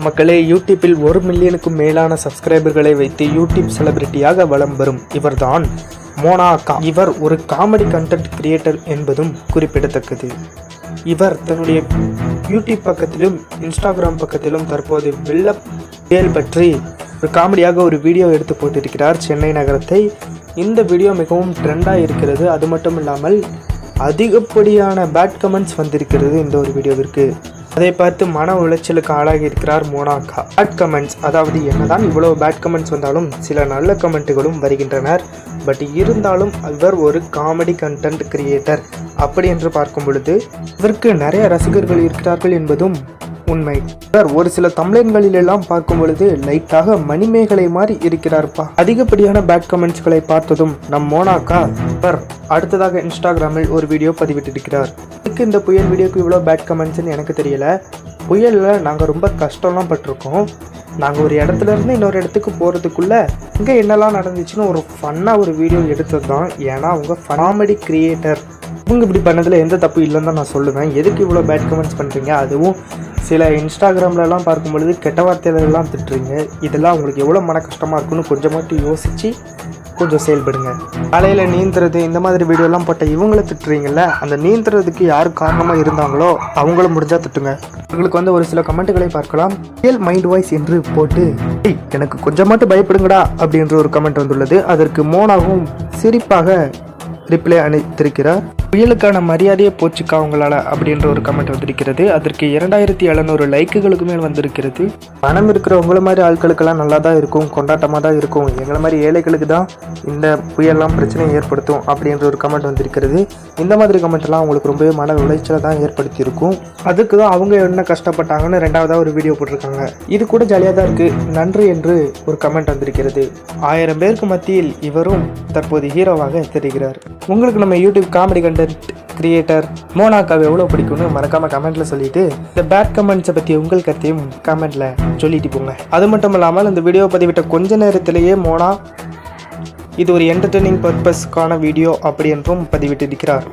மக்களே, யூடியூப்பில் 1 மில்லியனுக்கும் மேலான சப்ஸ்கிரைபர்களை வைத்து யூடியூப் செலிபிரிட்டியாக வலம் வரும் இவர்தான் மோனா அக்கா. இவர் ஒரு காமெடி கண்டென்ட் கிரியேட்டர் என்பதும் குறிப்பிடத்தக்கது. இவர் தன்னுடைய யூடியூப் பக்கத்திலும் இன்ஸ்டாகிராம் பக்கத்திலும் தற்போது வெள்ள புயல் பற்றி ஒரு காமெடியாக ஒரு வீடியோ எடுத்து போட்டிருக்கிறார் சென்னை நகரத்தை. இந்த வீடியோ மிகவும் ட்ரெண்டாக இருக்கிறது. அது மட்டும் இல்லாமல் அதிகப்படியான பேட் கமெண்ட்ஸ் வந்திருக்கிறது இந்த ஒரு வீடியோவிற்கு. அதை பார்த்து மன உளைச்சலுக்கு ஆளாகி இருக்கிறார் மோனா அக்கா. பேட் கமெண்ட்ஸ், அதாவது என்னதான் இவ்வளவு பேட் கமெண்ட்ஸ் வந்தாலும் சில நல்ல கமெண்ட்டுகளும் வருகின்றனர். பட் இருந்தாலும் இவர் ஒரு காமெடி கண்டென்ட் கிரியேட்டர். அப்படி என்று பார்க்கும் பொழுது இவருக்கு நிறைய ரசிகர்கள் இருக்கிறார்கள் என்பதும் உண்மை. இவர் ஒரு சில தம்ப்லைன்களில் எல்லாம் பார்க்கும் பொழுது லைட்டாக மணிமேகலை மாதிரி இருக்கிறார்ப்பா. அதிகப்படியான பேட் கமெண்ட்ஸ்களை பார்த்ததும் நம் மோனா அக்கா இவர் அடுத்ததாக இன்ஸ்டாகிராமில் ஒரு வீடியோ பதிவிட்டிருக்கிறார். இதுக்கு இந்த புயல் வீடியோக்கு இவ்வளோ பேட் கமெண்ட்ஸ்ன்னு எனக்கு தெரியல. புயலில் நாங்கள் ரொம்ப கஷ்டம்லாம் பட்டிருக்கோம். நாங்கள் ஒரு இடத்துல இருந்து இன்னொரு இடத்துக்கு போகிறதுக்குள்ளே இங்கே என்னெல்லாம் நடந்துச்சுன்னு ஒரு ஃபன்னாக ஒரு வீடியோ எடுத்தது தான். ஏன்னா அவங்க காமெடி கிரியேட்டர். இவங்க இப்படி பண்ணதில் எந்த தப்பு இல்லைன்னு தான் நான் சொல்லுவேன். எதுக்கு இவ்வளோ பேட் கமெண்ட்ஸ் பண்ணுறீங்க? அதுவும் சில இன்ஸ்டாகிராம்லலாம் பார்க்கும் பொழுது கெட்ட வார்த்தைகளெல்லாம் திட்டுறீங்க. இதெல்லாம் உங்களுக்கு எவ்வளோ மன கஷ்டமாக இருக்குன்னு கொஞ்சமாட்டி யோசித்து கொஞ்சம் செயல்படுங்க. காலையில் நீந்துறது இந்த மாதிரி வீடியோலாம் போட்ட இவங்கள திட்டுறீங்கல்ல, அந்த நீந்துறதுக்கு யார் காரணமாக இருந்தாங்களோ அவங்கள முடிஞ்சால் திட்டுங்க. உங்களுக்கு ஒரு சில கமெண்ட்டுகளை பார்க்கலாம். ரியல் மைண்ட் வாய்ஸ் என்று போட்டு எனக்கு கொஞ்சமாட்டு பயப்படுங்கடா அப்படின்ற ஒரு கமெண்ட் வந்துள்ளது. அதற்கு மோனாவும் சிரிப்பாக ரிப்ளை அளித்திருக்கிறார். புயலுக்கான மரியாதையே போச்சுக்கா உங்களால் அப்படின்ற ஒரு கமெண்ட் வந்திருக்கிறது. அதற்கு 2700 லைக்குகளுக்கு மேல் வந்திருக்கிறது. பணம் இருக்கிற உங்களை மாதிரி ஆட்களுக்கெல்லாம் நல்லா தான் இருக்கும், கொண்டாட்டமாக தான் இருக்கும். எங்களை மாதிரி ஏழைகளுக்கு தான் இந்த புயல்லாம் பிரச்சனையை ஏற்படுத்தும் அப்படின்ற ஒரு கமெண்ட் வந்திருக்கிறது. இந்த மாதிரி கமெண்ட்லாம் உங்களுக்கு ரொம்பவே மன உளைச்சலை தான் ஏற்படுத்தியிருக்கும். அதுக்கு தான் அவங்க என்ன கஷ்டப்பட்டாங்கன்னு 2வதாக ஒரு வீடியோ போட்டிருக்காங்க. இது கூட ஜாலியாக தான் இருக்குது. நன்றி என்று ஒரு கமெண்ட் வந்திருக்கிறது. 1000 பேருக்கு மத்தியில் இவரும் தற்போது ஹீரோவாக தெரிகிறார். உங்களுக்கு நம்ம YouTube comedy content creator Mona அக்காவை எவ்வளோ பிடிக்கும்னு மறக்காம கமெண்ட்ல சொல்லிட்டு இந்த பேட் கமெண்ட்ஸை பற்றி உங்கள் கருத்தையும் கமெண்ட்ல சொல்லிட்டு போங்க. அது மட்டும் இல்லாமல் இந்த வீடியோ பதிவிட்ட கொஞ்ச நேரத்திலேயே மோனா இது ஒரு என்டர்டெய்னிங் பர்பஸ்க்கான வீடியோ அப்படி என்றும் பதிவிட்டிருக்கிறார்.